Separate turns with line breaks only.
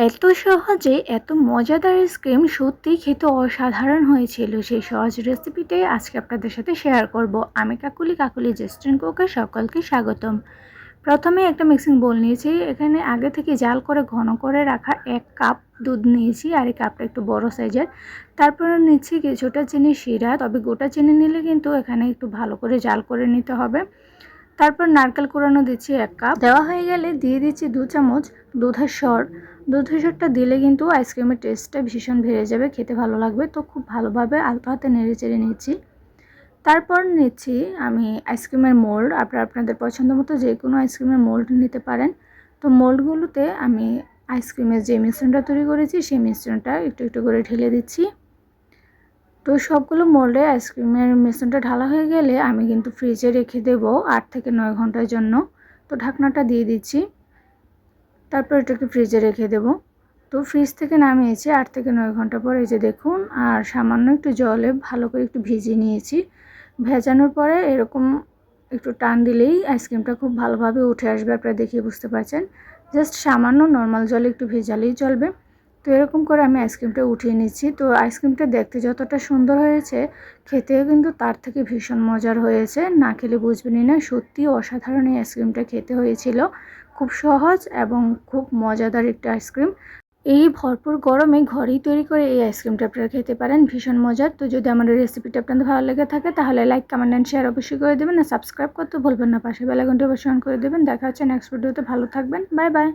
এত সহজে এত মজাদার আইসক্রিম সত্যিই খেতে অসাধারণ হয়েছিল। সেই সহজ রেসিপিটাই আজকে আপনাদের সাথে শেয়ার করব। আমি কাকুলি রেস্টুরেন্ট কুকে সকলকে স্বাগতম। প্রথমে একটা মিক্সিং বোল নিয়েছি। এখানে আগে থেকে জাল করে ঘন করে রাখা 1 কাপ দুধ নিয়েছি, আর এই কাপটা একটু বড় সাইজের। তারপরে নিচ্ছি কিছুটা চিনি শিরা, তবে গোটা চিনি নিলে কিন্তু এখানে একটু ভালো করে জাল করে নিতে হবে। তারপর নারকেল কোড়ানো দিচ্ছি 1 কাপ। দেওয়া হয়ে গেলে দিয়ে দিচ্ছি 2 চামচ দুধের সর। দুধের সরটা দিলে কিন্তু আইসক্রিমের টেস্টটা ভীষণ বেড়ে যাবে, খেতে ভালো লাগবে। তো খুব ভালোভাবে আলতো হাতে নেড়ে চেড়ে নিচ্ছি। তারপর নিচ্ছি আমি আইসক্রিমের মোল্ড। আপনাদের পছন্দ মতো যে কোনো আইসক্রিমের মোল্ড নিতে পারেন। তো মোল্ডগুলোতে আমি আইসক্রিমের যে মিশ্রণটা তৈরি করেছি সেই মিশ্রণটা একটু একটু করে ঢেলে দিচ্ছি। তো সবগুলো মোল্ডে আইসক্রিমের মিশ্রণটা ঢালা হয়ে গেলে আমি কিন্তু ফ্রিজে রেখে দেব 8 থেকে 9 ঘন্টার জন্য। তো ঢাকনাটা দিয়ে দিচ্ছি। তারপর এটাকে ফ্রিজে রেখে দেব। তো ফ্রিজ থেকে নামিয়েছি 8 থেকে 9 ঘন্টা পর, এই যে দেখুন। আর সামান্য একটু জলে ভালো করে একটু ভিজিয়ে নিয়েছি। ভেজানোর পরে এরকম একটু টান দিলেই আইসক্রিমটা খুব ভালোভাবে উঠে আসবে। আপনারা দেখে বুঝতে পারছেন। জাস্ট সামান্য নর্মাল জলে একটু ভেজালেই চলবে। তো এরকম করে আমি আইসক্রিমটা উঠিয়ে নিচ্ছি। তো আইসক্রিমটা দেখতে যতটা সুন্দর হয়েছে, খেতেও কিন্তু তার থেকে ভীষণ মজার হয়েছে। না খেলে বুঝবেনই না, সত্যিই অসাধারণ এই আইসক্রিমটা খেতে হয়েছিল। খুব সহজ এবং খুব মজাদার একটা আইসক্রিম। এই ভরপুর গরমে ঘরেই তৈরি করে এই আইসক্রিমটা আপনারা খেতে পারেন, ভীষণ মজার। তো যদি আমার এই রেসিপিটা আপনাদের ভালো লেগে থাকে তাহলে লাইক, কমেন্ট অ্যান্ড শেয়ার অবশ্যই করে দেবেন। আর সাবস্ক্রাইব করতে ভুলবেন না, পাশে বেল আইকনটি অবশ্যই অন করে দেবেন। দেখা হচ্ছে নেক্সট ভিডিওতে। ভালো থাকবেন, বাই বাই।